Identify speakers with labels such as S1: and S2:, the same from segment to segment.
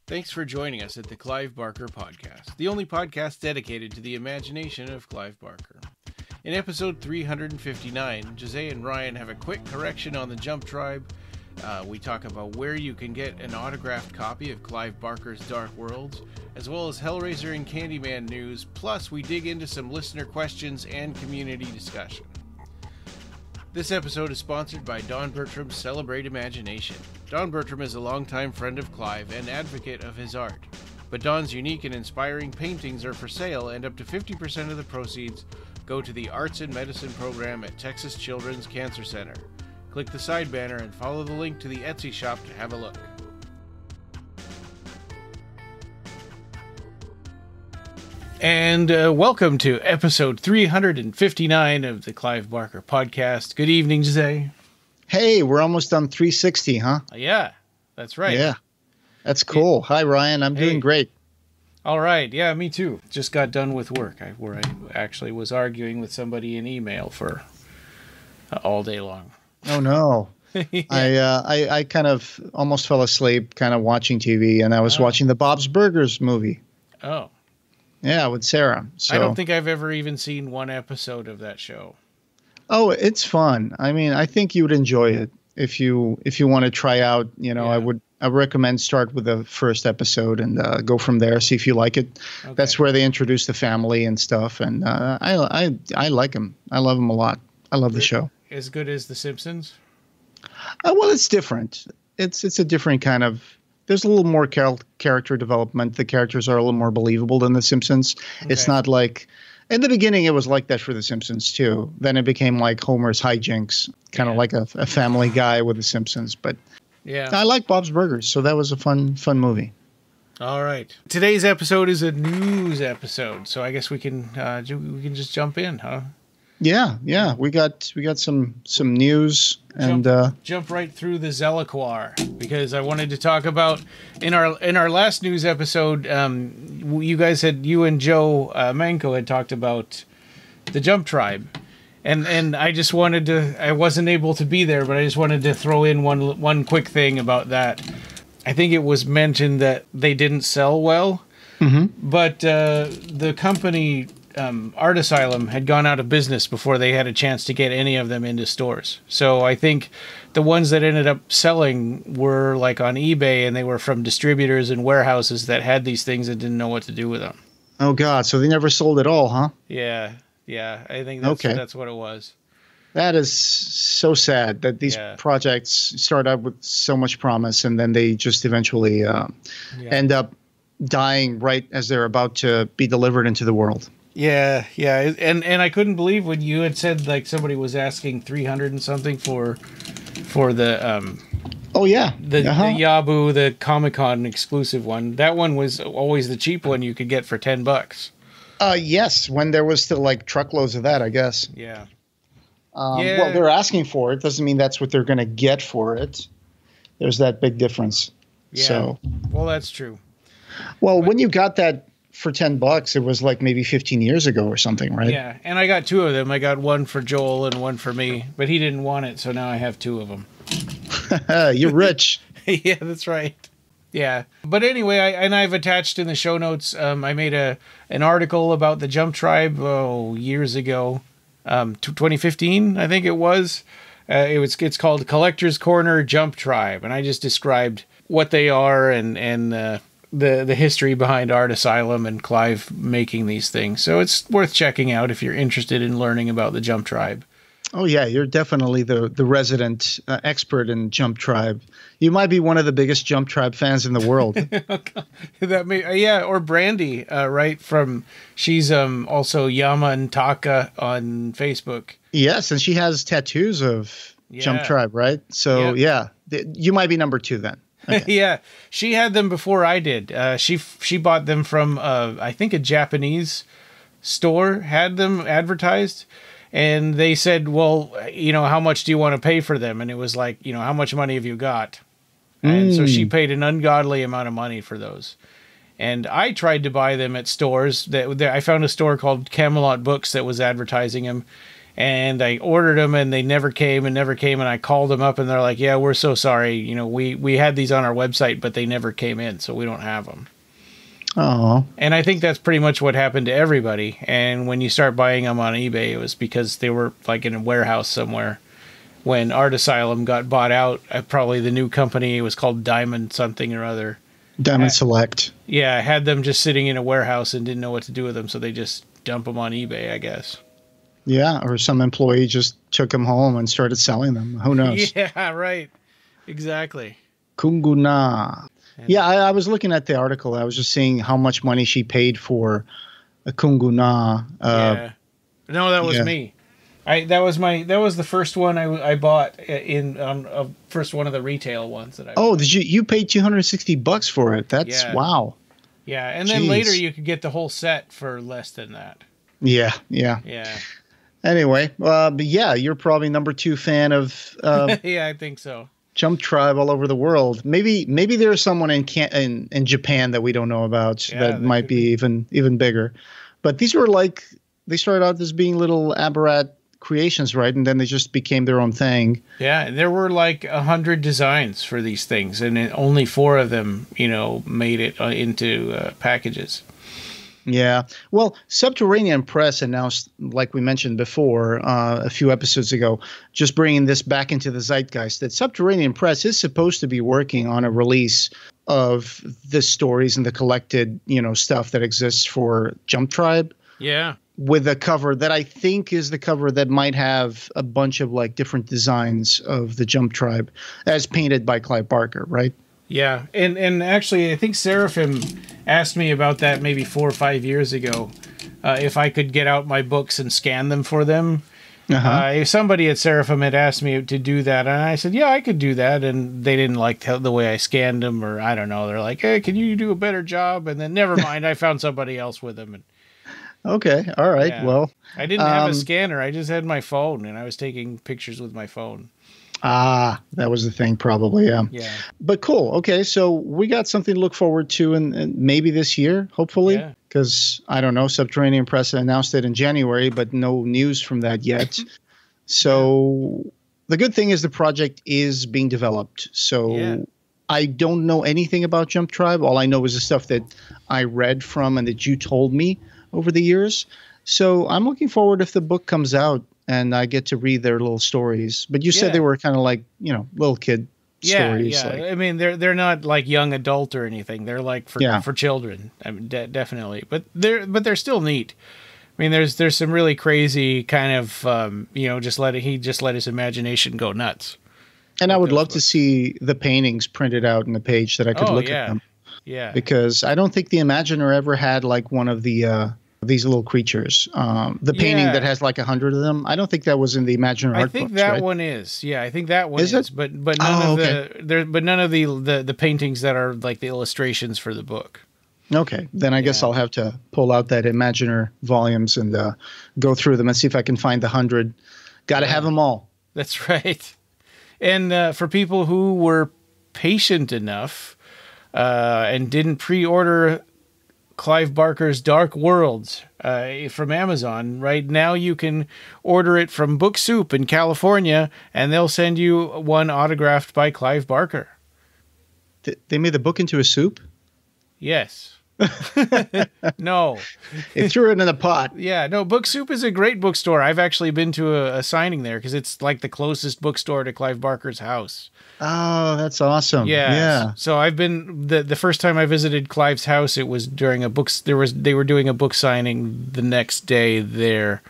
S1: Thanks for joining us at the Clive Barker Podcast, the only podcast dedicated to the imagination of Clive Barker. In episode 359, Jose and Ryan have a quick correction on the Jump Tribe. We talk about where you can get an autographed copy of Clive Barker's Dark Worlds, as well as Hellraiser and Candyman news, plus we dig into some listener questions and community discussion. This episode is sponsored by Don Bertram's Celebrate Imagination. Don Bertram is a longtime friend of Clive and advocate of his art. But Don's unique and inspiring paintings are for sale, and up to 50% of the proceeds go to the Arts and Medicine program at Texas Children's Cancer Center. Click the side banner and follow the link to the Etsy shop to have a look. And welcome to episode 359 of the Clive Barker Podcast. Good evening, Jose.
S2: Hey, we're almost on 360, huh?
S1: Yeah, that's right.
S2: Yeah, that's cool. Hi, Ryan. I'm doing great.
S1: All right. Yeah, me too. Just got done with work, where I actually was arguing with somebody in email for all day long.
S2: Oh, no. Yeah. I kind of almost fell asleep kind of watching TV, and I was watching the Bob's Burgers movie.
S1: Oh.
S2: Yeah, with Sarah. So,
S1: I don't think I've ever even seen one episode of that show.
S2: Oh, it's fun. I mean, I think you would enjoy it if you want to try out. You know,
S1: Yeah.
S2: I recommend start with the first episode and go from there. See if you like it. Okay. That's where they introduce the family and stuff, and I like them. I love them a lot. I love the show.
S1: As good as The Simpsons?
S2: Well, it's different. It's a different kind of. There's a little more character development. The characters are a little more believable than The Simpsons. Okay. It's not like. In the beginning, it was like that for The Simpsons, too. Then it became like Homer's hijinks, kind of like a Family Guy with The Simpsons. But yeah, I like Bob's Burgers, so that was a fun movie.
S1: All right. Today's episode is a news episode, so I guess we can just jump in, huh?
S2: Yeah. We got some news and
S1: jump right through the Zeliquar, because I wanted to talk about in our last news episode. You and Joe Manco had talked about the Jump Tribe, and I just wanted to. I wasn't able to be there, but I just wanted to throw in one quick thing about that. I think it was mentioned that they didn't sell well, but the company. Art Asylum had gone out of business before they had a chance to get any of them into stores. So I think the ones that ended up selling were like on eBay, and they were from distributors and warehouses that had these things and didn't know what to do with them.
S2: Oh, God. So they never sold at all, huh?
S1: Yeah. I think that's what it was.
S2: That is so sad that these projects start out with so much promise, and then they just eventually end up dying right as they're about to be delivered into the world.
S1: Yeah, and I couldn't believe when you had said like somebody was asking 300 and something for the the Yabu, the Comic-Con exclusive one. That one was always the cheap one you could get for $10.
S2: Yes, when there was still like truckloads of that, I guess.
S1: Yeah.
S2: Well, they're asking for it. Doesn't mean that's what they're going to get for it. There's that big difference.
S1: Yeah.
S2: So.
S1: Well, that's true.
S2: Well, when you got that for $10, it was like maybe 15 years ago or something, right?
S1: Yeah, and I got two of them. I got one for Joel and one for me, but he didn't want it, so now I have two of them.
S2: You're rich.
S1: Yeah, that's right. Yeah, but anyway, I've attached in the show notes. I made an article about the Jump Tribe years ago, 2015, I think it was. It's called Collector's Corner Jump Tribe, and I just described what they are and the history behind Art Asylum and Clive making these things. So it's worth checking out if you're interested in learning about the Jump Tribe.
S2: Oh, yeah. You're definitely the resident expert in Jump Tribe. You might be one of the biggest Jump Tribe fans in the world.
S1: Or Brandy, right? She's also Yama and Taka on Facebook.
S2: Yes, and she has tattoos of Jump Tribe, right? So, you might be number 2 then. Okay.
S1: Yeah, she had them before I did. She bought them from I think a Japanese store had them advertised, and they said, "Well, how much do you want to pay for them?" And it was like, how much money have you got? And so she paid an ungodly amount of money for those. And I tried to buy them at stores. I found a store called Camelot Books that was advertising them, And I ordered them and they never came. And I called them up and they're like, yeah, we're so sorry. You know, we had these on our website, but they never came in. So we don't have them.
S2: Oh.
S1: And I think that's pretty much what happened to everybody. And when you start buying them on eBay, it was because they were like in a warehouse somewhere. When Art Asylum got bought out, probably the new company, it was called Diamond something or other.
S2: Diamond Select.
S1: Yeah, I had them just sitting in a warehouse and didn't know what to do with them. So they just dump them on eBay, I guess.
S2: Yeah, or some employee just took them home and started selling them. Who knows?
S1: Yeah, right. Exactly.
S2: Kunguna. Yeah, I was looking at the article. I was just seeing how much money she paid for a Kunguna.
S1: Yeah. No, that was me. That was the first one I bought in first one of the retail ones that I bought.
S2: Did you paid $260 for it? That's wow.
S1: Yeah, and then later you could get the whole set for less than that.
S2: Yeah. Anyway, but yeah, you're probably number 2 fan of
S1: yeah, I think so.
S2: Jump Tribe all over the world. Maybe there's someone in Japan that we don't know about that might be even bigger. But these were they started out as being little Aberrat creations, right? And then they just became their own thing. Yeah,
S1: there were 100 designs for these things, and only 4 of them, made it into packages.
S2: Yeah. Well, Subterranean Press announced, like we mentioned before, a few episodes ago, just bringing this back into the zeitgeist, that Subterranean Press is supposed to be working on a release of the stories and the collected, stuff that exists for Jump Tribe.
S1: Yeah.
S2: With a cover that I think is the cover that might have a bunch of different designs of the Jump Tribe as painted by Clive Barker, right?
S1: Yeah, and actually, I think Seraphim asked me about that maybe 4 or 5 years ago, if I could get out my books and scan them for them. If somebody at Seraphim had asked me to do that, and I said, yeah, I could do that, and they didn't like the way I scanned them, or I don't know. They're like, hey, can you do a better job? And then never mind, I found somebody else with them. And,
S2: okay, all right, yeah. Well.
S1: I didn't have a scanner. I just had my phone, and I was taking pictures with my phone.
S2: Ah, that was the thing, probably, yeah.
S1: Yeah.
S2: But cool. Okay, so we got something to look forward to, and maybe this year, hopefully. Because, I don't know, Subterranean Press announced it in January, but no news from that yet. So the good thing is the project is being developed. So I don't know anything about Jump Tribe. All I know is the stuff that I read from and that you told me over the years. So I'm looking forward if the book comes out and I get to read their little stories. But you said they were kind of little kid stories.
S1: Yeah. I mean, they're not young adult or anything. They're for children. I mean, definitely. But they're still neat. I mean, there's some really crazy kind of he just let his imagination go nuts.
S2: And I would love to see the paintings printed out in the page that I could look at them.
S1: Yeah.
S2: Because I don't think the Imaginer ever had one of the these little creatures. The painting that has 100 of them. I don't think that was in the Imaginer art books. I think
S1: that one is. Yeah, I think that one is.
S2: It?
S1: But none of the paintings that are the illustrations for the book.
S2: Okay, then I guess I'll have to pull out that Imaginer volumes and go through them and see if I can find the 100. Got to have them all.
S1: That's right. And for people who were patient enough and didn't pre-order Clive Barker's Dark Worlds from Amazon, right now you can order it from Book Soup in California, and they'll send you one autographed by Clive Barker.
S2: They made the book into a soup?
S1: Yes. No.
S2: They threw it in a pot.
S1: Yeah, no, Book Soup is a great bookstore. I've actually been to a signing there because it's the closest bookstore to Clive Barker's house.
S2: Oh, that's awesome. Yeah.
S1: So I've been the first time I visited Clive's house, it was during they were doing a book signing the next day there.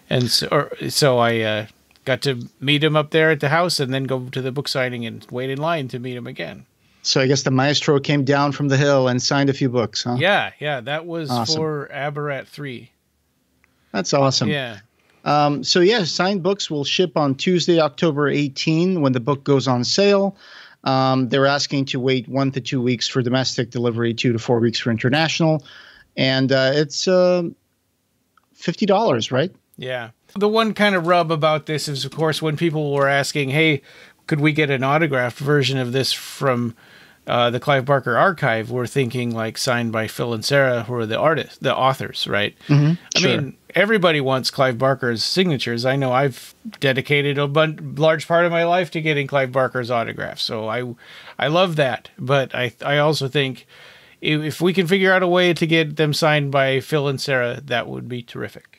S1: And so I got to meet him up there at the house and then go to the book signing and wait in line to meet him again.
S2: So I guess the maestro came down from the hill and signed a few books, huh?
S1: Yeah, that was awesome. For Aberrat 3.
S2: That's awesome.
S1: Yeah.
S2: Signed books will ship on Tuesday, October 18, when the book goes on sale. They're asking to wait 1 to 2 weeks for domestic delivery, 2 to 4 weeks for international. And it's $50, right?
S1: Yeah. The one kind of rub about this is, of course, when people were asking, hey, could we get an autographed version of this from the Clive Barker archive, we're thinking like signed by Phil and Sarah, who are the authors, right?
S2: Mm-hmm.
S1: I mean, everybody wants Clive Barker's signatures. I know I've dedicated a large part of my life to getting Clive Barker's autographs, so I love that. But I also think if we can figure out a way to get them signed by Phil and Sarah, that would be terrific.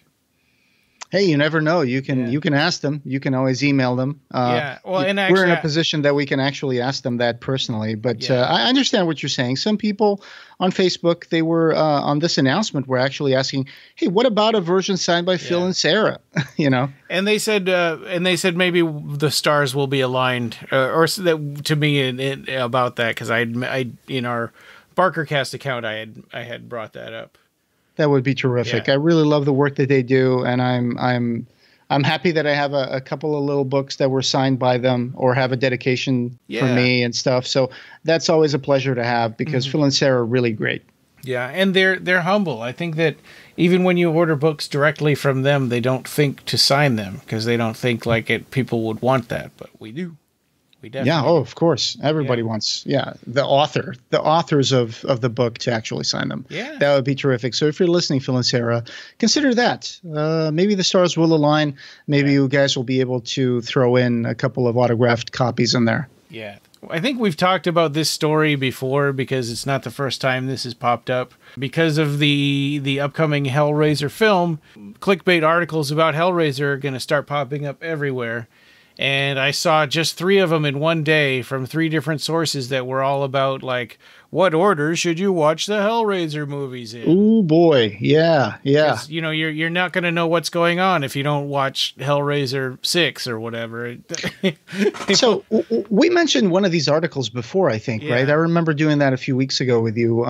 S2: Hey, you never know. You can ask them. You can always email them.
S1: Well, and actually,
S2: we're in a position that we can actually ask them that personally. But I understand what you're saying. Some people on Facebook, they were on this announcement, were actually asking, "Hey, what about a version signed by Phil and Sarah?"
S1: And they said, maybe the stars will be aligned, or that to me about that, because I in our BarkerCast account, I had brought that up.
S2: That would be terrific.
S1: Yeah.
S2: I really love the work that they do, and I'm happy that I have a couple of little books that were signed by them or have a dedication for me and stuff. So that's always a pleasure to have, because Phil and Sarah are really great. Yeah,
S1: and they're humble. I think that even when you order books directly from them, they don't think to sign them because they don't think like people would want that, but we do. Of course. Everybody wants, the authors of the book to actually sign them.
S2: Yeah.
S1: That would be terrific. So if you're listening, Phil and Sarah, consider that. Maybe the stars will align. Maybe you guys will be able to throw in a couple of autographed copies in there. Yeah. I think we've talked about this story before because it's not the first time this has popped up. Because of the upcoming Hellraiser film, clickbait articles about Hellraiser are going to start popping up everywhere. And I saw just 3 of them in one day from 3 different sources that were all about, like, what order should you watch the Hellraiser movies in?
S2: Oh, boy. Yeah.
S1: You're not going to know what's going on if you don't watch Hellraiser 6 or whatever.
S2: So we mentioned one of these articles before, I think, right? I remember doing that a few weeks ago with you.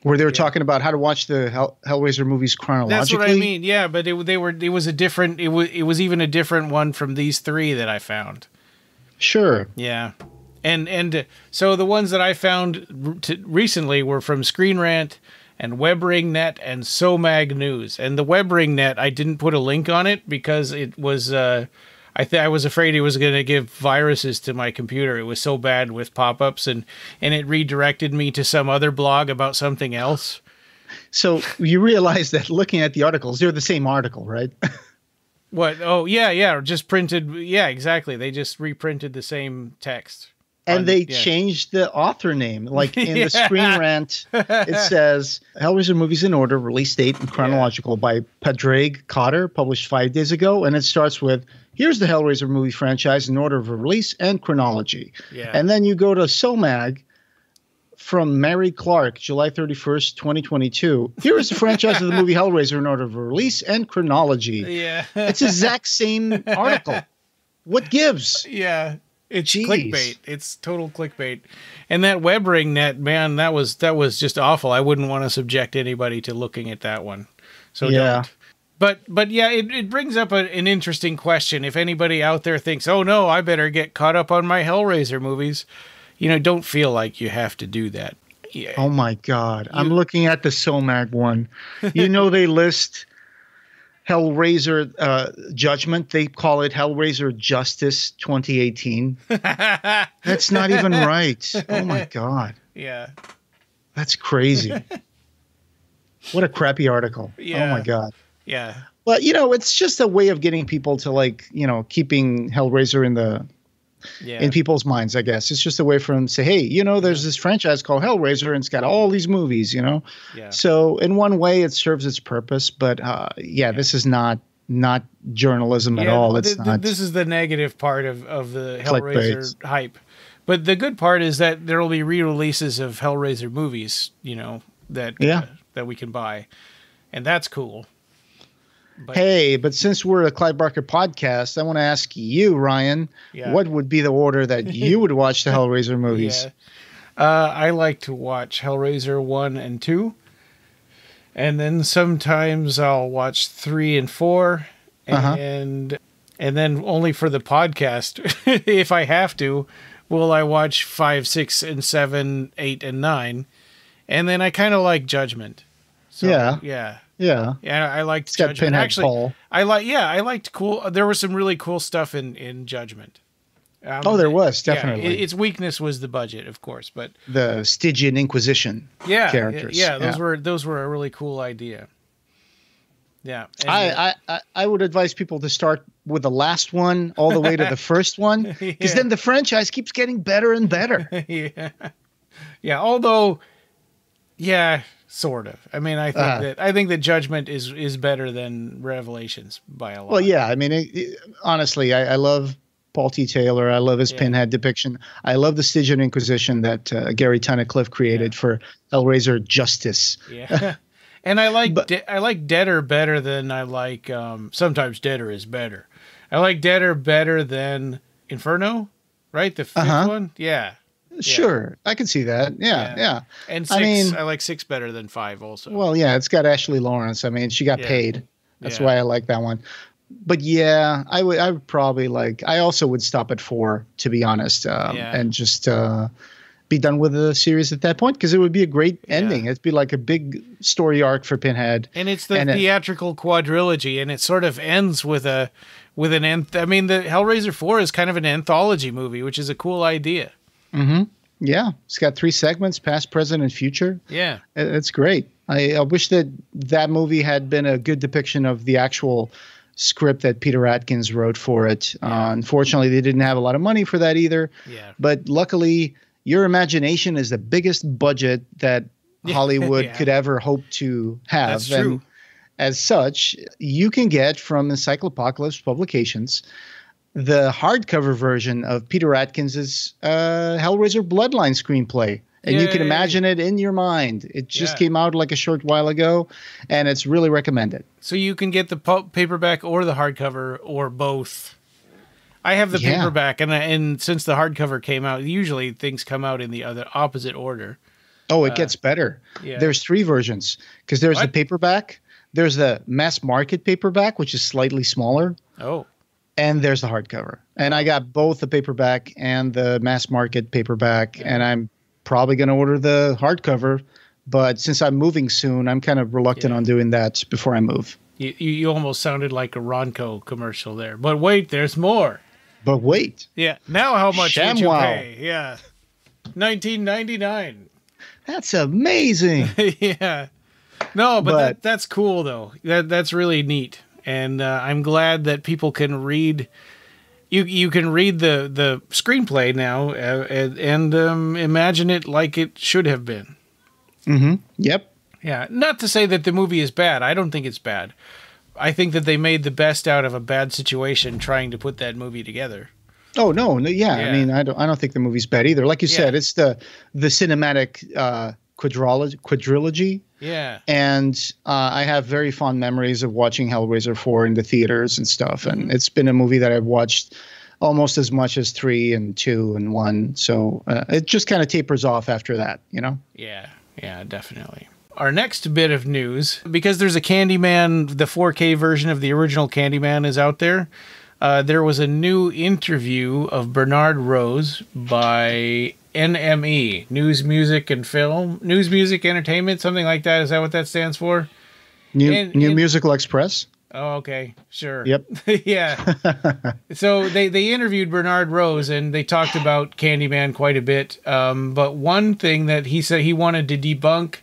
S2: Where they were talking about how to watch the Hellraiser movies chronologically.
S1: That's what I mean. Yeah, but it was even a different one from these 3 that I found.
S2: Sure.
S1: Yeah. And so the ones that I found recently were from Screen Rant and Webringnet and Somag News. And the Webringnet, I didn't put a link on it because it was I was afraid it was going to give viruses to my computer. It was so bad with pop-ups, and it redirected me to some other blog about something else.
S2: So you realize that looking at the articles, they're the same article, right?
S1: What? Oh, yeah. Just printed. Yeah, exactly. They just reprinted the same text.
S2: And they changed the author name. Like in the Screen Rant, it says, Hellraiser Movies in Order, release date and chronological by Padraig Cotter, published 5 days ago. And it starts with, here's the Hellraiser movie franchise in order of release and chronology. Yeah. And then you go to Somag from Mary Clark, July 31st, 2022. Here is the franchise of the movie Hellraiser in order of release and chronology.
S1: Yeah.
S2: It's the exact same article. What gives?
S1: Yeah. It's clickbait. It's total clickbait. And that Webringnet, man, that was just awful. I wouldn't want to subject anybody to looking at that one. So don't. But yeah, it brings up an interesting question. If anybody out there thinks, oh no, I better get caught up on my Hellraiser movies, don't feel like you have to do that. Yeah.
S2: Oh my God. I'm looking at the Somag one. They list Hellraiser Judgment. They call it Hellraiser Justice 2018. That's not even right. Oh my God.
S1: Yeah.
S2: That's crazy. What a crappy article.
S1: Yeah.
S2: Oh my God.
S1: Yeah.
S2: But, it's just a way of getting people to keeping Hellraiser in people's minds, I guess. It's just a way for them to say, hey, there's this franchise called Hellraiser and it's got all these movies, Yeah. So in one way it serves its purpose, but this is not journalism at all. It's not.
S1: This is the negative part of the Hellraiser hype. But the good part is that there will be re-releases of Hellraiser movies, that we can buy. And that's cool.
S2: But since we're a Clive Barker podcast, I want to ask you, Ryan, what would be the order that you would watch the Hellraiser movies?
S1: I like to watch Hellraiser 1 and 2. And then sometimes I'll watch 3 and 4. And then only for the podcast, if I have to, will I watch 5, 6, and 7, 8, and 9. And then I kind of like Judgment. So, yeah. I liked Judgment. Actually, I liked cool. There was some really cool stuff in Judgment.
S2: Oh, there was, definitely.
S1: Yeah, its weakness was the budget, of course, but
S2: the Stygian Inquisition characters.
S1: Yeah, those were a really cool idea. Yeah.
S2: I would advise people to start with the last one all the way to the first one, because then the franchise keeps getting better and better.
S1: Yeah. Although, sort of. I mean, I think that Judgment is better than Revelations by a lot.
S2: Well, yeah. I mean, honestly, I love Paul T. Taylor. I love his Pinhead depiction. I love the Stygian Inquisition that Gary Tunnicliffe created for Hellraiser Justice.
S1: Yeah. And I like Deader better than I like sometimes Deader is better. I like Deader better than Inferno, right? The fifth one? Yeah.
S2: Sure. I can see that. Yeah.
S1: And 6, I like 6 better than 5 also.
S2: Well, yeah, it's got Ashley Lawrence. I mean, she got paid. That's why I like that one. But yeah, I would probably I also would stop at 4, to be honest, and just be done with the series at that point, because it would be a great ending. It'd be like a big story arc for Pinhead.
S1: And it's the theatrical quadrilogy, and it sort of ends with an I mean, the Hellraiser 4 is kind of an anthology movie, which is a cool idea.
S2: Mm-hmm. Yeah. It's got 3 segments, past, present, and future.
S1: Yeah.
S2: It's great. I wish that movie had been a good depiction of the actual script that Peter Atkins wrote for it. Unfortunately, they didn't have a lot of money for that either. Yeah. But luckily, your imagination is the biggest budget that Hollywood could ever hope to have.
S1: That's true.
S2: And as such, you can get from Encyclopocalypse Publications the hardcover version of Peter Atkins's Hellraiser Bloodline screenplay. And you can imagine it in your mind. It just came out like a short while ago, and it's really recommended.
S1: So you can get the paperback or the hardcover or both. I have the paperback, and since the hardcover came out, usually things come out in the opposite order.
S2: Oh, it gets better. Yeah. There's 3 versions, because there's the paperback, there's the mass market paperback, which is slightly smaller.
S1: Oh.
S2: And there's the hardcover. And I got both the paperback and the mass market paperback, and I'm probably going to order the hardcover. But since I'm moving soon, I'm kind of reluctant on doing that before I move.
S1: You almost sounded like a Ronco commercial there. But wait, there's more.
S2: But wait.
S1: Yeah. Now how much would you pay? Yeah. $19.99.
S2: That's amazing.
S1: Yeah. No, but that's cool, though. That's really neat. And I'm glad that people can read. You can read the screenplay now and imagine it like it should have been.
S2: Mm-hmm. Yep.
S1: Yeah. Not to say that the movie is bad. I don't think it's bad. I think that they made the best out of a bad situation trying to put that movie together.
S2: Oh no, yeah. I mean, I don't think the movie's bad either. Like you said, it's the cinematic quadrilogy.
S1: Yeah.
S2: And I have very fond memories of watching Hellraiser 4 in the theaters and stuff. And it's been a movie that I've watched almost as much as 3 and 2 and 1. So it just kind of tapers off after that, you know?
S1: Yeah, definitely. Our next bit of news, because there's a Candyman, the 4K version of the original Candyman is out there. There was a new interview of Bernard Rose by NME, News, Music, and Film. News, Music, Entertainment, something like that. Is that what that stands for?
S2: New Musical Express.
S1: Oh, okay. Sure.
S2: Yep.
S1: Yeah. So they interviewed Bernard Rose, and they talked about Candyman quite a bit. But one thing that he said he wanted to debunk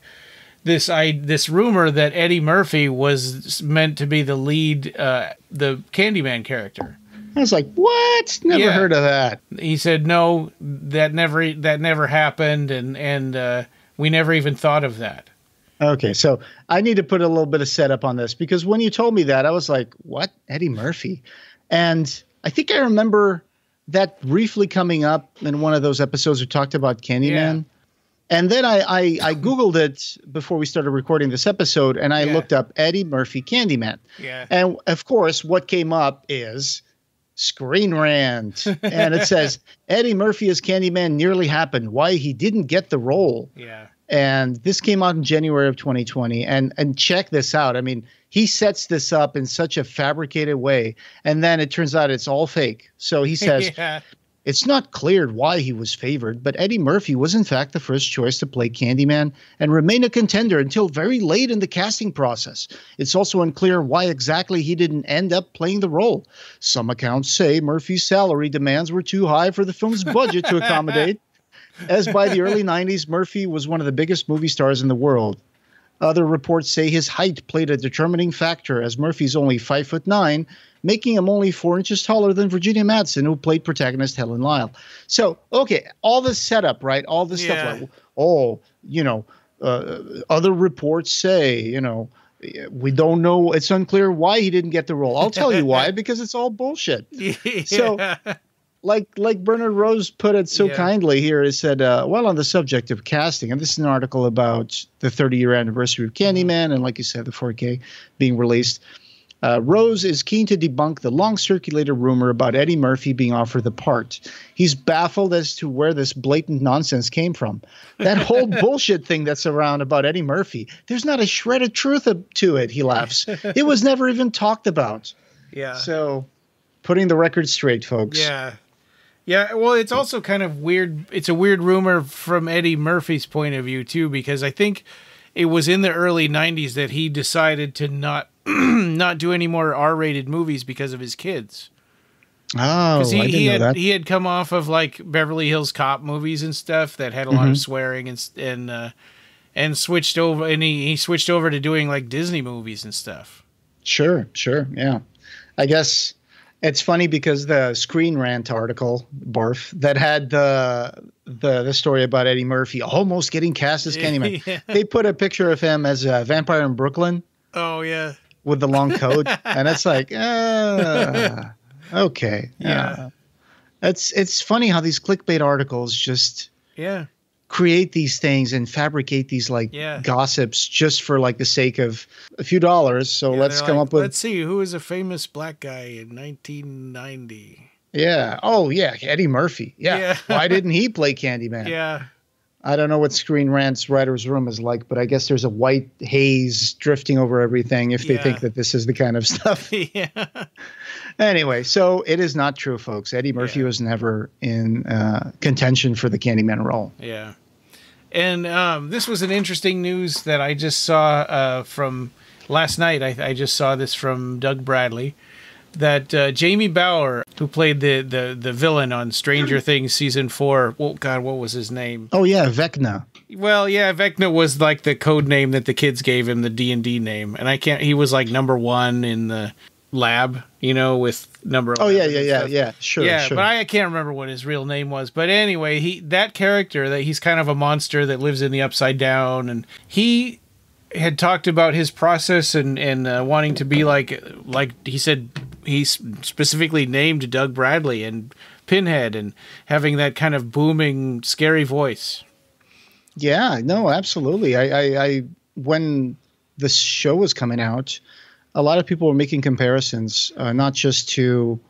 S1: this rumor that Eddie Murphy was meant to be the lead, the Candyman character.
S2: I was like, what? Never heard of that.
S1: He said, no, that never happened, and we never even thought of that.
S2: Okay, so I need to put a little bit of setup on this, because when you told me that, I was like, what? Eddie Murphy? And I think I remember that briefly coming up in one of those episodes we talked about Candyman. Yeah. And then I Googled it before we started recording this episode, and I looked up Eddie Murphy Candyman.
S1: Yeah.
S2: And, of course, what came up is Screen Rant. And it says, Eddie Murphy as Candyman nearly happened. Why he didn't get the role.
S1: Yeah.
S2: And this came out in January of 2020. And check this out. I mean, he sets this up in such a fabricated way. And then it turns out it's all fake. So he says, It's not clear why he was favored, but Eddie Murphy was in fact the first choice to play Candyman and remained a contender until very late in the casting process. It's also unclear why exactly he didn't end up playing the role. Some accounts say Murphy's salary demands were too high for the film's budget to accommodate, as by the early 90s, Murphy was one of the biggest movie stars in the world. Other reports say his height played a determining factor, as Murphy's only 5'9", making him only 4 inches taller than Virginia Madsen, who played protagonist Helen Lyle. So, okay, all the setup, right? All the stuff like, other reports say, we don't know. It's unclear why he didn't get the role. I'll tell you why, because it's all bullshit. Yeah. So, like Bernard Rose put it so kindly here, he said, on the subject of casting, and this is an article about the 30-year anniversary of Candyman, and like you said, the 4K being released. Rose is keen to debunk the long-circulated rumor about Eddie Murphy being offered the part. He's baffled as to where this blatant nonsense came from. That whole bullshit thing that's around about Eddie Murphy, there's not a shred of truth to it, he laughs. It was never even talked about. Yeah. So, putting the record straight, folks.
S1: Yeah. Yeah, well, it's also kind of weird. It's a weird rumor from Eddie Murphy's point of view, too, because I think it was in the early 90s that he decided to not do any more R-rated movies because of his kids.
S2: Oh, I didn't know that.
S1: He had come off of like Beverly Hills Cop movies and stuff that had a lot of swearing and switched over, and he switched over to doing like Disney movies and stuff.
S2: Sure, yeah. I guess it's funny because the Screen Rant article, Barf, that had the story about Eddie Murphy almost getting cast as Candyman. They put a picture of him as a vampire in Brooklyn.
S1: Oh yeah.
S2: With the long coat, and it's like, okay, it's funny how these clickbait articles just create these things and fabricate these like gossips just for like the sake of a few dollars. So let's come up with.
S1: Let's see who is a famous black guy in 1990.
S2: Yeah. Oh yeah, Eddie Murphy. Yeah. Why didn't he play Candyman?
S1: Yeah.
S2: I don't know what Screen Rant's writer's room is like, but I guess there's a white haze drifting over everything if they think that this is the kind of stuff. Anyway, so it is not true, folks. Eddie Murphy was never in contention for the Candyman role.
S1: Yeah. And this was an interesting news that I just saw from last night. I just saw this from Doug Bradley. That Jamie Bauer, who played the villain on Stranger Things season 4, oh God, what was his name?
S2: Oh yeah, Vecna.
S1: Well, yeah, Vecna was like the code name that the kids gave him, the D&D name, and he was like number 1 in the lab, with number.
S2: Oh yeah, sure.
S1: But I can't remember what his real name was. But anyway, that character that he's kind of a monster that lives in the Upside Down, and he had talked about his process and wanting to be like he said. He specifically named Doug Bradley and Pinhead and having that kind of booming, scary voice.
S2: Yeah, no, absolutely. I when the show was coming out, a lot of people were making comparisons, not just to,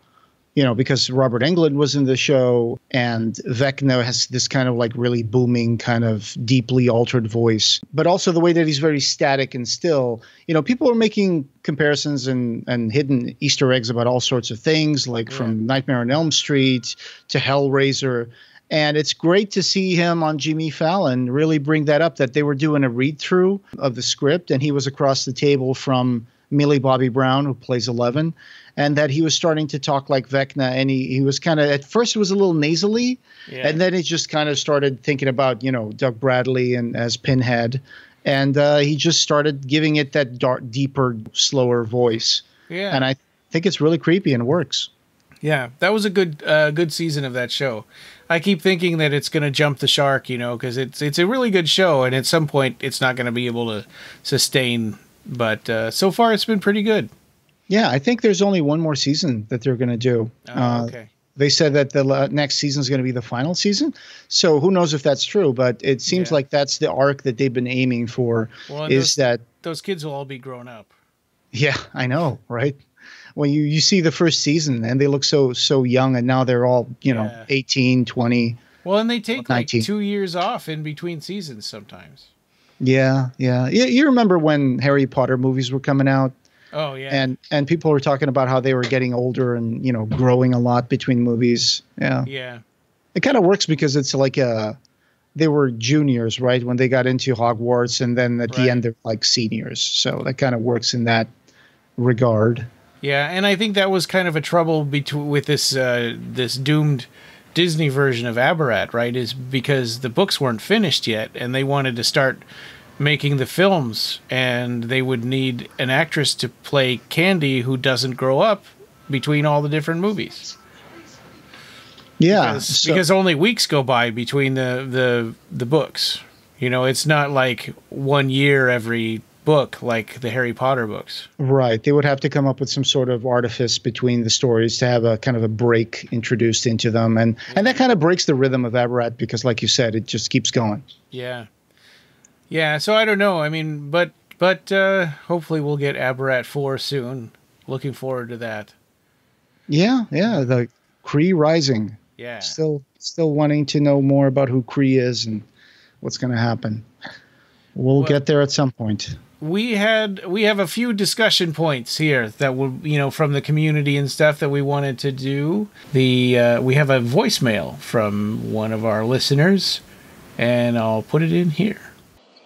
S2: because Robert Englund was in the show and Vecna has this kind of like really booming, kind of deeply altered voice, but also the way that he's very static and still. People were making comparisons and hidden Easter eggs about all sorts of things, like from Nightmare on Elm Street to Hellraiser. And it's great to see him on Jimmy Fallon really bring that up, that they were doing a read-through of the script and he was across the table from Millie Bobby Brown, who plays Eleven, and that he was starting to talk like Vecna, and he was kind of, at first it was a little nasally, and then he just kind of started thinking about, Doug Bradley and as Pinhead, and he just started giving it that deeper, slower voice. Yeah. And I think it's really creepy and it works.
S1: Yeah, that was a good season of that show. I keep thinking that it's going to jump the shark, because it's a really good show, and at some point it's not going to be able to sustain. But so far, it's been pretty good.
S2: Yeah, I think there's only one more season that they're going to do.
S1: Oh, okay.
S2: They said that the next season is going to be the final season. So who knows if that's true, but it seems like that's the arc that they've been aiming for,
S1: those kids will all be grown up.
S2: Yeah, I know, right? When you see the first season and they look so young, and now they're all, 18, 20.
S1: Well, and they take 19. Like 2 years off in between seasons sometimes.
S2: Yeah. You remember when Harry Potter movies were coming out?
S1: Oh yeah.
S2: And people were talking about how they were getting older and, you know, growing a lot between movies. Yeah.
S1: Yeah.
S2: It kind of works because it's like they were juniors, right, when they got into Hogwarts, and then at the end they're like seniors. So that kind of works in that regard.
S1: Yeah, and I think that was kind of a trouble with this this doomed Disney version of Aberrat, right? Is because the books weren't finished yet, and they wanted to start making the films, and they would need an actress to play Candy who doesn't grow up between all the different movies.
S2: Yeah,
S1: because only weeks go by between the books. You know, it's not like 1 year every book like the Harry Potter books.
S2: Right. They would have to come up with some sort of artifice between the stories to have a kind of a break introduced into them. And that kind of breaks the rhythm of Aberrat because, like you said, it just keeps going.
S1: Yeah. Yeah, so I don't know. I mean, but hopefully we'll get Aberrat 4 soon. Looking forward to that.
S2: Yeah, the Kree Rising.
S1: Yeah.
S2: Still wanting to know more about who Kree is and what's going to happen. We'll get there at some point.
S1: We have a few discussion points here that will, you know, from the community and stuff that we wanted to do. We have a voicemail from one of our listeners, and I'll put it in here.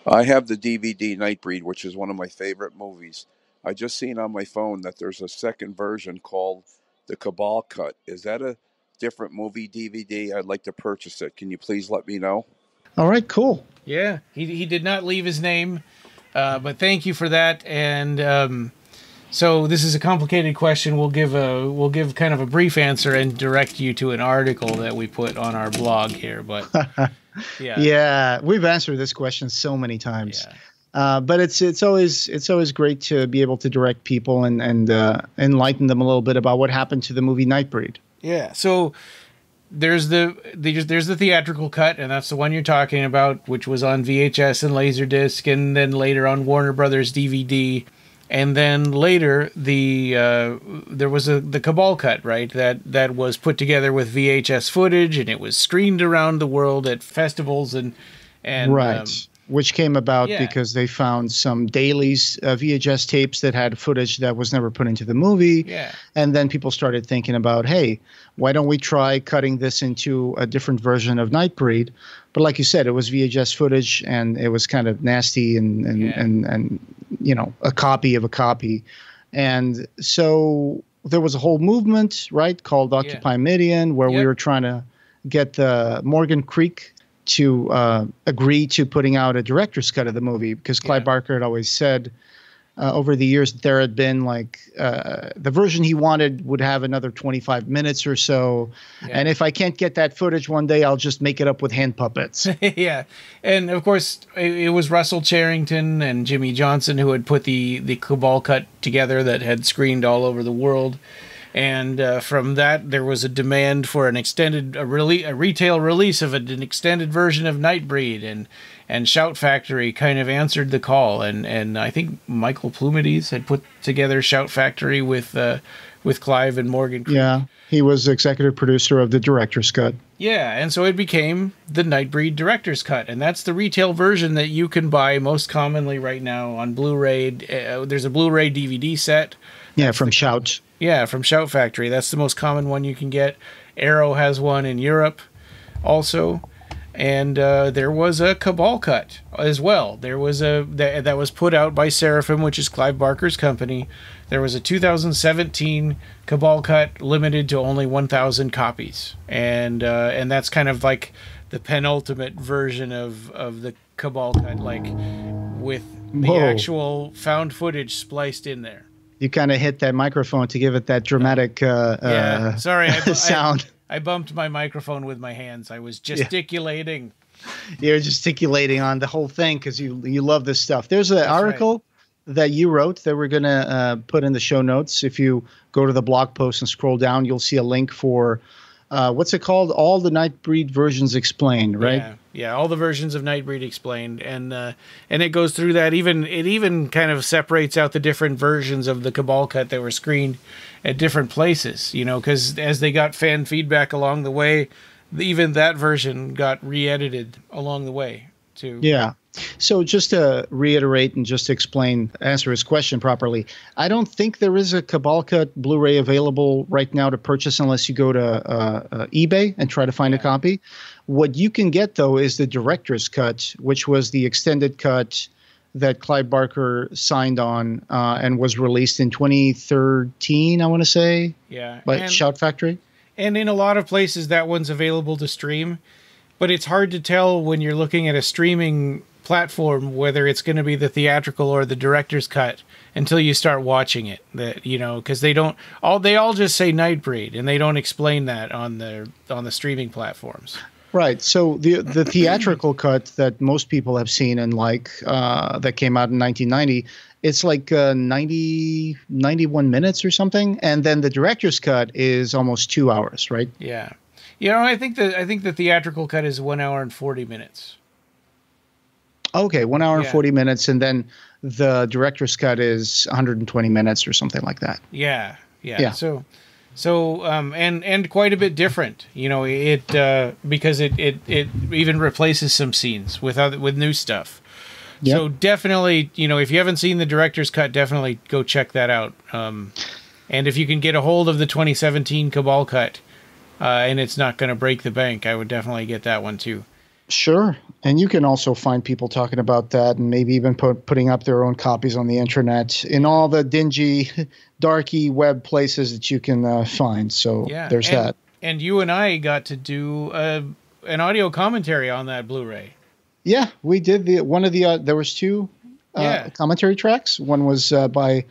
S3: I have the DVD Nightbreed, which is one of my favorite movies. I just seen on my phone that there's a second version called the Cabal Cut. Is that a different movie DVD? I'd like to purchase it. Can you please let me know?
S2: All right, cool.
S1: Yeah, he did not leave his name, but thank you for that. And so this is a complicated question. We'll give kind of a brief answer and direct you to an article that we put on our blog here. But
S2: yeah, we've answered this question so many times. Yeah. But it's always great to be able to direct people and enlighten them a little bit about what happened to the movie Nightbreed.
S1: Yeah. So there's the theatrical cut, and that's the one you're talking about, which was on VHS and Laserdisc, and then later on Warner Brothers DVD, and then later there was the Cabal cut, right? That was put together with VHS footage, and it was screened around the world at festivals and
S2: right. Which came about because they found some dailies VHS tapes that had footage that was never put into the movie.
S1: Yeah.
S2: And then people started thinking about, hey, why don't we try cutting this into a different version of Nightbreed? But like you said, it was VHS footage, and it was kind of nasty and you know, a copy of a copy. And so there was a whole movement, right, called Occupy Midian, where we were trying to get the Morgan Creek to agree to putting out a director's cut of the movie, because Clive Barker had always said over the years that there had been like the version he wanted would have another 25 minutes or so. Yeah. And if I can't get that footage one day, I'll just make it up with hand puppets.
S1: Yeah. And of course, it was Russell Charrington and Jimmy Johnson who had put the Cabal cut together that had screened all over the world. And from that, there was a demand for a retail release of an extended version of Nightbreed, and Shout Factory kind of answered the call, and I think Michael Plumides had put together Shout Factory with Clive and Morgan Creek.
S2: Yeah, he was executive producer of the director's cut.
S1: Yeah, and so it became the Nightbreed director's cut, and that's the retail version that you can buy most commonly right now on Blu-ray. There's a Blu-ray DVD set.
S2: Yeah, from Shout.
S1: Yeah, from Shout Factory. That's the most common one you can get. Arrow has one in Europe also. And there was a Cabal cut as well. There was that was put out by Seraphim, which is Clive Barker's company. There was a 2017 Cabal cut limited to only 1,000 copies. And that's kind of like the penultimate version of the Cabal cut, like with the actual found footage spliced in there.
S2: You kind of hit that microphone to give it that dramatic
S1: sorry,
S2: sound.
S1: I bumped my microphone with my hands. I was gesticulating.
S2: You're gesticulating on the whole thing because you love this stuff. There's an article that you wrote that we're going to put in the show notes. If you go to the blog post and scroll down, you'll see a link for what's it called? All the Nightbreed versions explained, right?
S1: Yeah, all the versions of Nightbreed explained, and it goes through that. It even kind of separates out the different versions of the Cabal cut that were screened at different places. You know, because as they got fan feedback along the way, even that version got re-edited along the way too.
S2: Yeah. So just to reiterate and just to answer his question properly, I don't think there is a Cabal Cut Blu-ray available right now to purchase unless you go to eBay and try to find a copy. What you can get, though, is the director's cut, which was the extended cut that Clive Barker signed on and was released in 2013, I want to say, by Shout Factory.
S1: And in a lot of places, that one's available to stream. But it's hard to tell when you're looking at a streaming platform whether it's going to be the theatrical or the director's cut until you start watching it. That, you know, because they all just say Nightbreed, and they don't explain that on the streaming platforms.
S2: Right. So the theatrical cut that most people have seen and that came out in 1990, it's like 91 minutes or something, and then the director's cut is almost 2 hours, right?
S1: Yeah. You know, I think the theatrical cut is 1 hour and 40 minutes.
S2: Okay, 1 hour and 40 minutes, and then the director's cut is 120 minutes or something like that.
S1: Yeah. So and quite a bit different. You know, because it even replaces some scenes with new stuff. Yep. So definitely, you know, if you haven't seen the director's cut, definitely go check that out. And if you can get a hold of the 2017 Cabal cut, and it's not going to break the bank, I would definitely get that one too.
S2: Sure. And you can also find people talking about that and maybe even putting up their own copies on the internet in all the dingy, darky web places that you can find. So there's that. And
S1: you and I got to do an audio commentary on that Blu-ray.
S2: Yeah, we did. There was two commentary tracks. One was by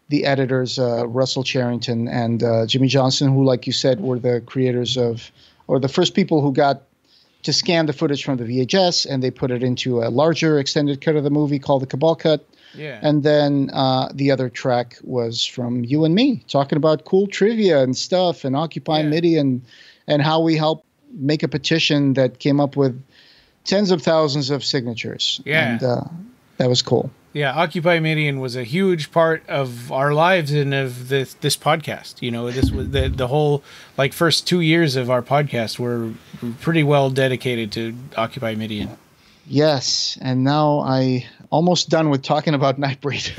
S2: the editors, Russell Charrington and Jimmy Johnson, who, like you said, were the creators or the first people who got to scan the footage from the VHS, and they put it into a larger extended cut of the movie called the Cabal Cut.
S1: Yeah.
S2: And then the other track was from you and me, talking about cool trivia and stuff and Occupy MIDI and how we helped make a petition that came up with tens of thousands of signatures.
S1: Yeah.
S2: And that was cool.
S1: Yeah, Occupy Midian was a huge part of our lives and of this podcast. You know, this was the whole first 2 years of our podcast were pretty well dedicated to Occupy Midian.
S2: Yes, and now I almost done with talking about Nightbreed.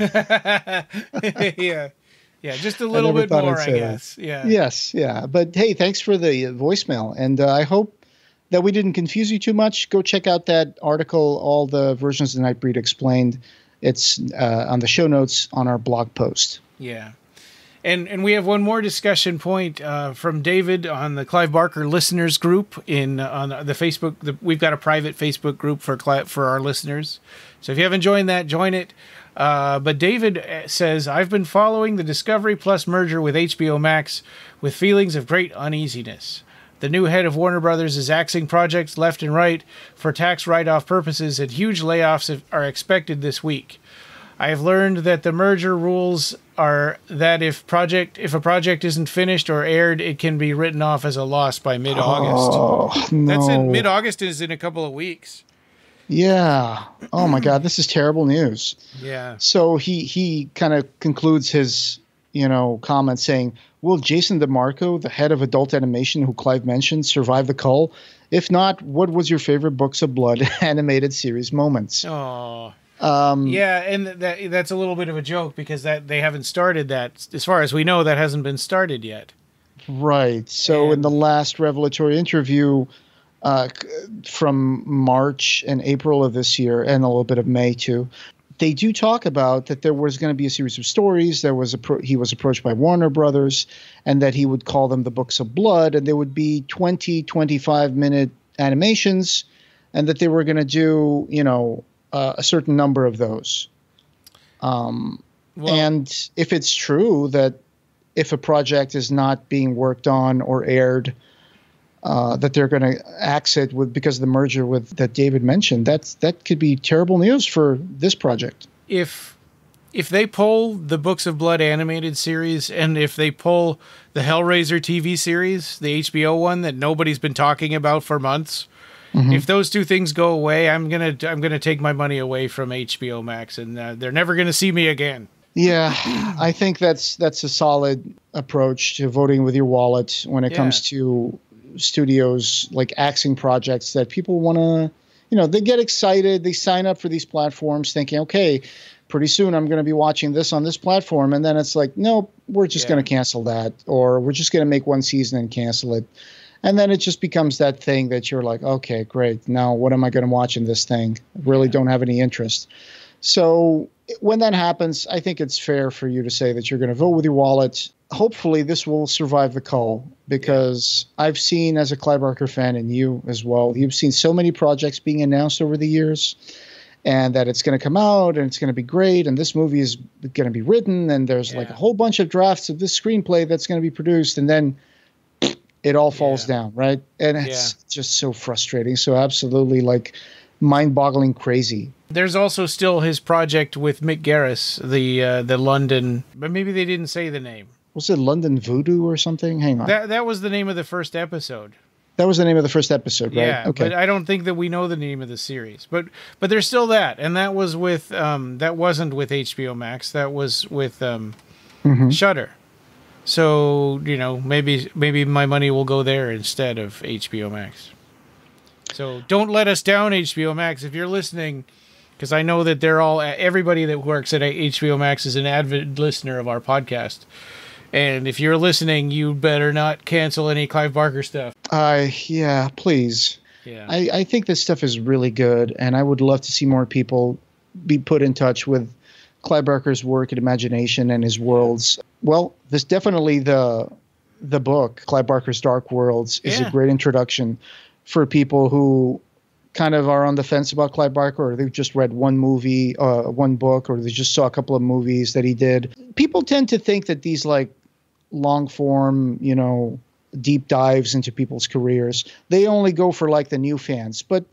S1: Yeah, just a little bit more, I guess. Yeah.
S2: Yes, yeah. But hey, thanks for the voicemail, and I hope that we didn't confuse you too much. Go check out that article, all the versions of Nightbreed explained. It's on the show notes on our blog post.
S1: Yeah. And we have one more discussion point from David on the Clive Barker listeners group on the Facebook. We've got a private Facebook group for our listeners. So if you haven't joined that, join it. But David says, I've been following the Discovery Plus merger with HBO Max with feelings of great uneasiness. The new head of Warner Brothers is axing projects left and right for tax write-off purposes, and huge layoffs are expected this week. I have learned that the merger rules are that if a project isn't finished or aired, it can be written off as a loss by mid-August.
S2: Oh, no.
S1: That's in mid-August is in a couple of weeks.
S2: Yeah. Oh my God, this is terrible news.
S1: Yeah.
S2: So he kind of concludes his comment saying, will Jason DeMarco, the head of adult animation who Clive mentioned, survive the cull? If not, what was your favorite Books of Blood animated series moments?
S1: Oh. Yeah, and that's a little bit of a joke because they haven't started that. As far as we know, that hasn't been started yet.
S2: Right. So in the last revelatory interview from March and April of this year, and a little bit of May too, they do talk about that there was going to be a series of stories. He was approached by Warner Brothers, and that he would call them the Books of Blood, and there would be 20, 25-minute animations, and that they were going to do, a certain number of those. And if it's true that if a project is not being worked on or aired, that they're going to axe it because of the merger that David mentioned, that could be terrible news for this project.
S1: If they pull the Books of Blood animated series, and if they pull the Hellraiser TV series, the HBO one that nobody's been talking about for months, if those two things go away, I'm gonna take my money away from HBO Max, and they're never gonna see me again.
S2: Yeah, I think that's a solid approach to voting with your wallet when it comes to studios axing projects that people want to they get excited. They sign up for these platforms thinking, okay, pretty soon I'm going to be watching this on this platform. And then it's like, no, we're just going to cancel that, or we're just going to make one season and cancel it. And then it just becomes that thing that you're like, okay, great. Now what am I going to watch in this thing? Really don't have any interest. So when that happens, I think it's fair for you to say that you're going to vote with your wallet. Hopefully this will survive the call, because I've seen, as a Clive Barker fan, and you as well, you've seen so many projects being announced over the years, and that it's going to come out and it's going to be great. And this movie is going to be written, and there's like a whole bunch of drafts of this screenplay that's going to be produced. And then it all falls down, right? And it's just so frustrating. So absolutely like mind-boggling crazy.
S1: There's also still his project with Mick Garris, the London, but maybe they didn't say the name.
S2: Was it London Voodoo or something? Hang on.
S1: That was the name of the first episode.
S2: That was the name of the first episode, right?
S1: Yeah, okay. But I don't think that we know the name of the series. But there's still that, and that was with that wasn't with HBO Max. That was with Shudder. So maybe my money will go there instead of HBO Max. So don't let us down, HBO Max, if you're listening, because I know that everybody that works at HBO Max is an avid listener of our podcast. And if you're listening, you better not cancel any Clive Barker stuff.
S2: Yeah, please.
S1: Yeah.
S2: I think this stuff is really good, and I would love to see more people be put in touch with Clive Barker's work and imagination and his worlds. Well, this definitely the book, Clive Barker's Dark Worlds, is a great introduction for people who kind of are on the fence about Clive Barker, or they've just read one movie, one book, or they just saw a couple of movies that he did. People tend to think that these like long form, deep dives into people's careers, they only go for like the new fans, but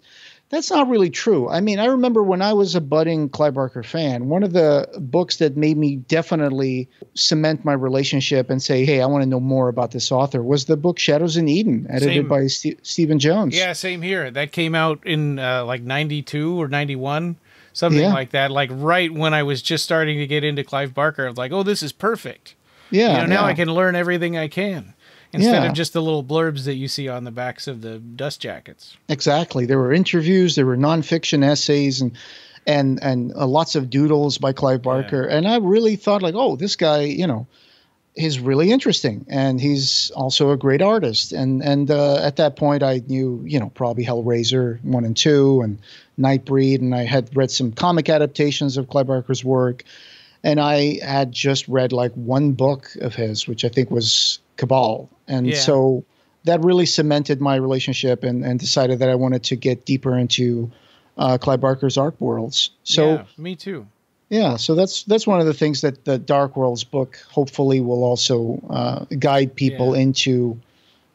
S2: that's not really true. I mean, I remember when I was a budding Clive Barker fan, one of the books that made me definitely cement my relationship and say, hey, I want to know more about this author was the book Shadows in Eden, edited by Stephen Jones.
S1: Yeah, same here. That came out in like 92 or 91, something like that. Like right when I was just starting to get into Clive Barker, I was like, oh, this is perfect.
S2: Yeah.
S1: Now I can learn everything I can, instead of just the little blurbs that you see on the backs of the dust jackets. Exactly.
S2: There were interviews, there were nonfiction essays, and lots of doodles by Clive Barker. Yeah. And I really thought like, oh, this guy, is really interesting, and he's also a great artist. And at that point I knew, probably Hellraiser 1 and 2 and Nightbreed, and I had read some comic adaptations of Clive Barker's work. And I had just read like one book of his, which I think was Cabal. And so that really cemented my relationship, and decided that I wanted to get deeper into Clive Barker's Dark Worlds. So
S1: me too.
S2: Yeah, so that's one of the things that the Dark Worlds book hopefully will also guide people into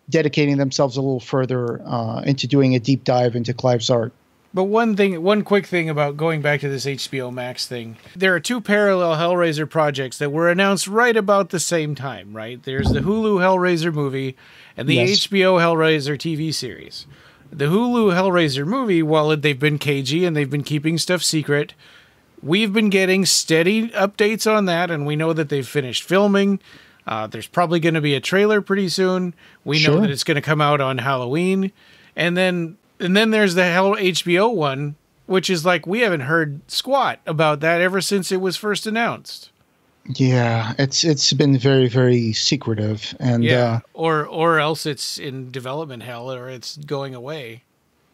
S2: dedicating themselves a little further into doing a deep dive into Clive's art.
S1: But one quick thing about going back to this HBO Max thing. There are two parallel Hellraiser projects that were announced right about the same time, right? There's the Hulu Hellraiser movie and the HBO Hellraiser TV series. The Hulu Hellraiser movie, while they've been cagey and they've been keeping stuff secret, we've been getting steady updates on that, and we know that they've finished filming. There's probably going to be a trailer pretty soon. We know that it's going to come out on Halloween. And then there's the HBO one, which is like, we haven't heard squat about that ever since it was first announced.
S2: Yeah, it's been very, very secretive, and
S1: or else it's in development hell, or it's going away.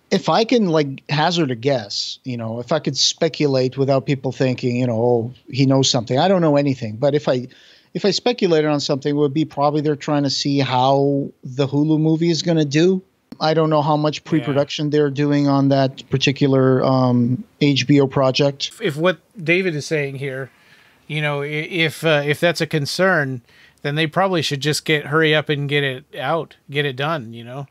S2: If I can like hazard a guess, if I could speculate without people thinking, oh, he knows something. I don't know anything, but if I speculated on something, it would be probably they're trying to see how the Hulu movie is going to do. I don't know how much pre-production they're doing on that particular HBO project.
S1: If what David is saying here, if that's a concern, then they probably should just hurry up and get it done,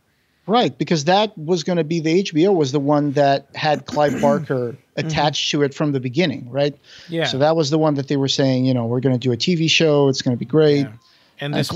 S2: Right, because that was going to be the HBO was the one that had Clive Barker attached to it from the beginning, right?
S1: Yeah.
S2: So that was the one that they were saying, we're going to do a TV show. It's going to be great. Yeah.
S1: And this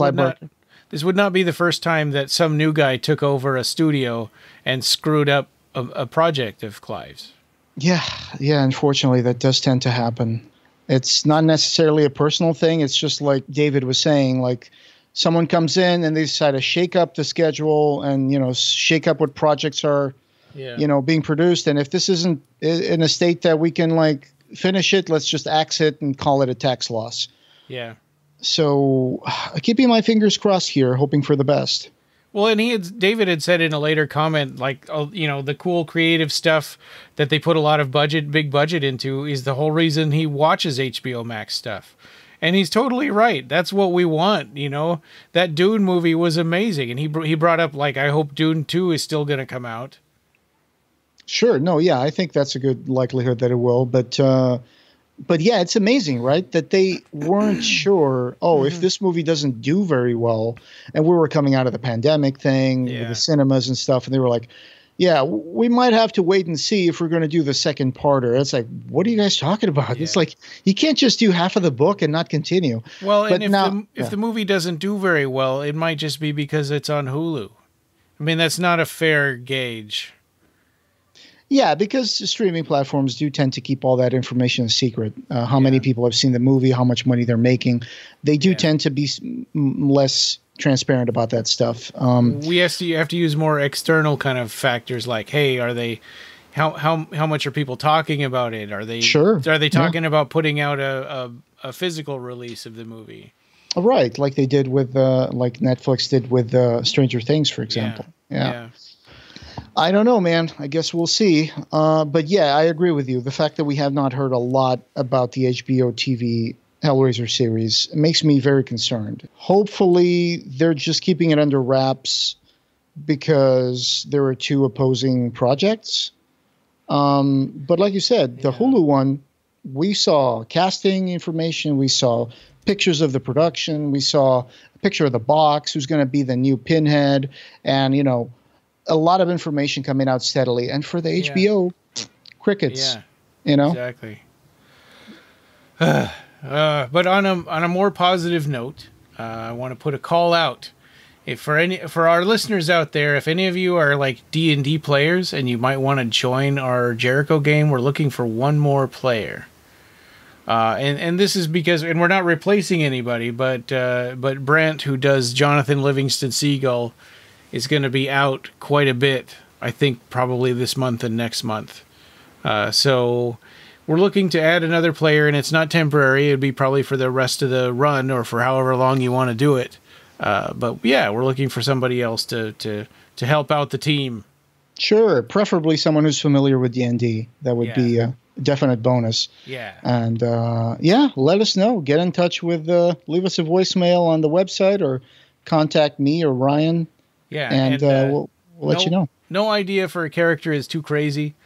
S1: would not be the first time that some new guy took over a studio and screwed up a project of Clive's.
S2: Yeah, unfortunately, that does tend to happen. It's not necessarily a personal thing. It's just like David was saying, like someone comes in and they decide to shake up the schedule and, shake up what projects are being produced. And if this isn't in a state that we can like finish it, let's just axe it and call it a tax loss.
S1: Yeah.
S2: So keeping my fingers crossed here, hoping for the best.
S1: Well, and David had said in a later comment, like, the cool creative stuff that they put a lot of big budget into is the whole reason he watches HBO Max stuff. And he's totally right. That's what we want, That Dune movie was amazing. And he brought up, like, I hope Dune 2 is still going to come out.
S2: Sure. No, yeah, I think that's a good likelihood that it will. But yeah, it's amazing, right? That they weren't sure, if this movie doesn't do very well, and we were coming out of the pandemic thing, with the cinemas and stuff, and they were like, yeah, we might have to wait and see if we're going to do the second parter. It's like, what are you guys talking about? Yeah. It's like, you can't just do half of the book and not continue.
S1: Well, but and if the movie doesn't do very well, it might just be because it's on Hulu. I mean, that's not a fair gauge.
S2: Yeah, because streaming platforms do tend to keep all that information a secret. How many people have seen the movie, how much money they're making. They do tend to be less transparent about that stuff.
S1: You have to use more external kind of factors like, hey, are they how much are people talking about it? Are they talking about putting out a physical release of the movie?
S2: Right, like they did with like Netflix did with Stranger Things, for example. Yeah. I don't know, man. I guess we'll see. But yeah, I agree with you. The fact that we have not heard a lot about the HBO TV Hellraiser series makes me very concerned. Hopefully, they're just keeping it under wraps because there are two opposing projects. But like you said, the Hulu one, we saw casting information. We saw pictures of the production. We saw a picture of the box, who's going to be the new Pinhead. And, a lot of information coming out steadily. And for the HBO, crickets,
S1: Exactly. But on a more positive note, I want to put a call out. For our listeners out there, if any of you are like D&D players and you might want to join our Jericho game, we're looking for one more player. And this is because, and we're not replacing anybody, but Brant, who does Jonathan Livingston Seagull, is going to be out quite a bit. I think probably this month and next month. So we're looking to add another player, and it's not temporary. It'd be probably for the rest of the run or for however long you want to do it. But yeah, we're looking for somebody else to help out the team.
S2: Sure, preferably someone who's familiar with D&D. That would be a definite bonus.
S1: Yeah.
S2: And let us know. Get in touch with, leave us a voicemail on the website or contact me or Ryan.
S1: Yeah,
S2: and we'll let you know.
S1: No idea for a character is too crazy.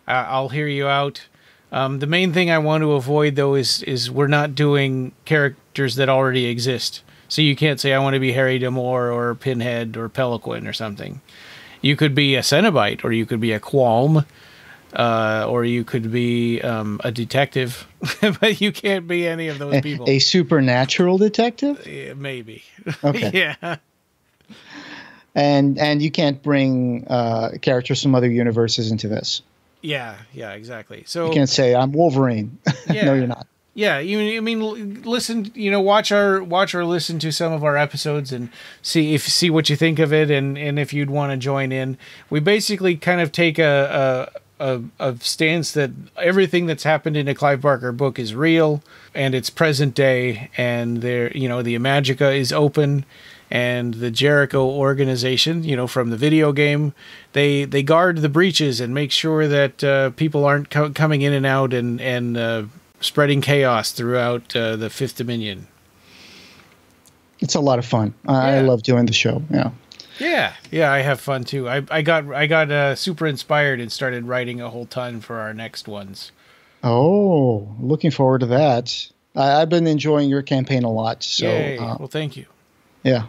S1: I'll hear you out. The main thing I want to avoid, though, is we're not doing characters that already exist. So you can't say I want to be Harry D'Amour or Pinhead or Peliquin or something. You could be a Cenobite, or you could be a Qualm, or you could be a detective, but you can't be any of those people.
S2: A supernatural detective?
S1: Yeah, maybe.
S2: Okay.
S1: Yeah.
S2: And you can't bring characters from other universes into this.
S1: Yeah, exactly. So
S2: you can't say I'm Wolverine.
S1: Yeah.
S2: No, you're not.
S1: Yeah, listen. Watch or listen to some of our episodes and see what you think of it, and if you'd want to join in. We basically kind of take a stance that everything that's happened in a Clive Barker book is real and it's present day, and the Imagica is open. And the Jericho organization, from the video game, they guard the breaches and make sure that people aren't coming in and out and spreading chaos throughout the Fifth Dominion.
S2: It's a lot of fun. I love doing the show. Yeah.
S1: Yeah, I have fun too. I got super inspired and started writing a whole ton for our next ones.
S2: Oh, looking forward to that. I've been enjoying your campaign a lot. So,
S1: well, thank you.
S2: Yeah.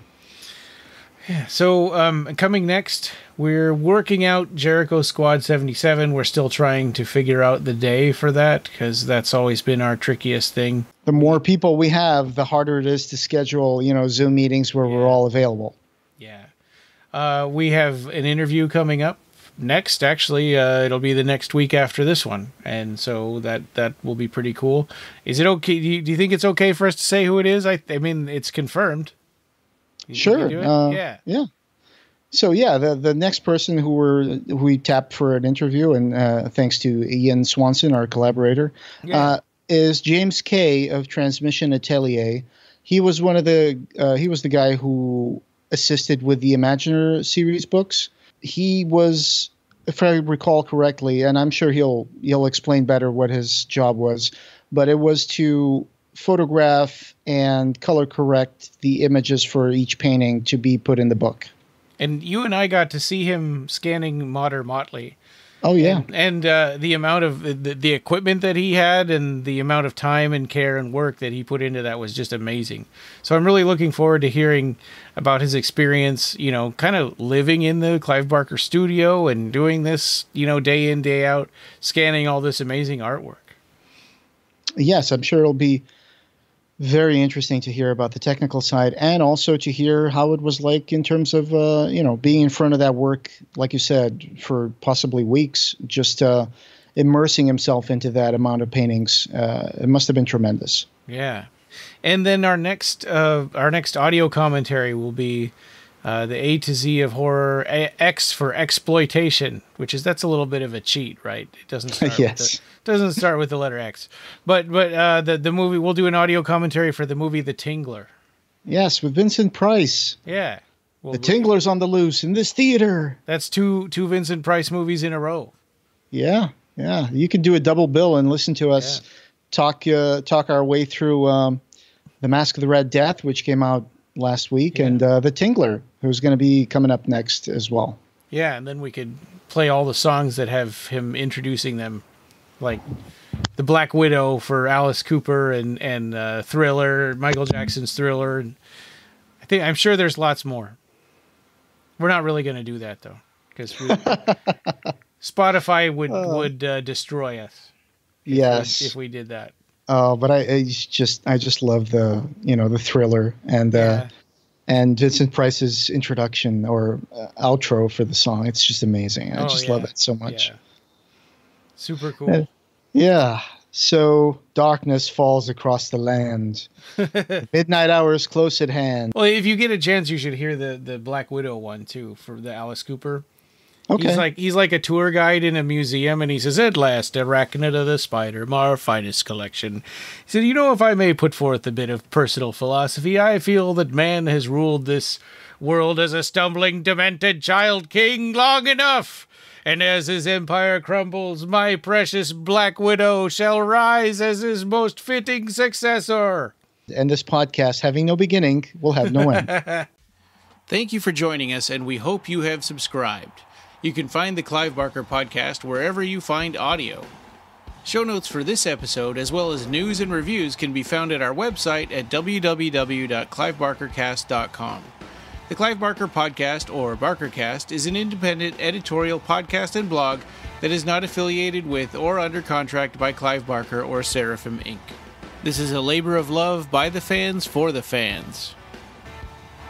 S1: Yeah. So coming next, we're working out Jericho Squad 77. We're still trying to figure out the day for that because that's always been our trickiest thing.
S2: The more people we have, the harder it is to schedule, Zoom meetings where we're all available.
S1: Yeah. We have an interview coming up next. Actually, it'll be the next week after this one. And so that will be pretty cool. Is it okay? Do you think it's okay for us to say who it is? I mean, it's confirmed.
S2: Sure.
S1: Yeah.
S2: So yeah, the next person who we tapped for an interview, and thanks to Ian Swanson, our collaborator, is James Kay of Transmission Atelier. He was the guy who assisted with the Imaginer series books. He was, if I recall correctly, and I'm sure he'll explain better what his job was, but it was to photograph and color correct the images for each painting to be put in the book.
S1: And you and I got to see him scanning Modern Motley.
S2: Oh, yeah.
S1: And the amount of the equipment that he had and the amount of time and care and work that he put into that was just amazing. So I'm really looking forward to hearing about his experience, kind of living in the Clive Barker studio and doing this, day in, day out, scanning all this amazing artwork.
S2: Yes, I'm sure it'll be very interesting to hear about the technical side, and also to hear how it was like in terms of, being in front of that work, like you said, for possibly weeks, just immersing himself into that amount of paintings. It must have been tremendous.
S1: Yeah. And then our next audio commentary will be the A to Z of horror, X for exploitation, that's a little bit of a cheat, right? It doesn't start doesn't start with the letter X, but the movie, we'll do an audio commentary for the movie The Tingler.
S2: Yes, with Vincent Price.
S1: Yeah,
S2: The Tingler's on the loose in this theater. That's
S1: two Vincent Price movies in a row.
S2: Yeah. You could do a double bill and listen to us talk our way through The Mask of the Red Death, which came out last week, and The Tingler, who's going to be coming up next as well.
S1: Yeah, and then we could play all the songs that have him introducing them, like The Black Widow for Alice Cooper and Thriller, Michael Jackson's Thriller. And I'm sure there's lots more. We're not really going to do that though, because Spotify would destroy us. If we did that.
S2: But I just love the Thriller and Vincent Price's introduction or outro for the song. It's just amazing. I just love it so much.
S1: Yeah. Super cool.
S2: So darkness falls across the land. Midnight hour is close at hand.
S1: Well, if you get a chance, you should hear the Black Widow one too, for the Alice Cooper.
S2: Okay.
S1: He's like a tour guide in a museum, and he says, "At last, arachnid of the spider, our finest collection." He said, "If I may put forth a bit of personal philosophy, I feel that man has ruled this world as a stumbling, demented child king long enough. And as his empire crumbles, my precious Black Widow shall rise as his most fitting successor."
S2: And this podcast, having no beginning, will have no end.
S1: Thank you for joining us, and we hope you have subscribed. You can find the Clive Barker Podcast wherever you find audio. Show notes for this episode, as well as news and reviews, can be found at our website at www.clivebarkercast.com. The Clive Barker Podcast, or BarkerCast, is an independent editorial podcast and blog that is not affiliated with or under contract by Clive Barker or Seraphim Inc. This is a labor of love by the fans for the fans.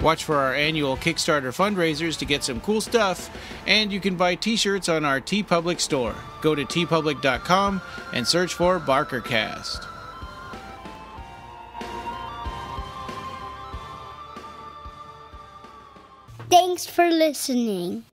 S1: Watch for our annual Kickstarter fundraisers to get some cool stuff, and you can buy t-shirts on our TeePublic store. Go to teepublic.com and search for BarkerCast.
S4: Thanks for listening.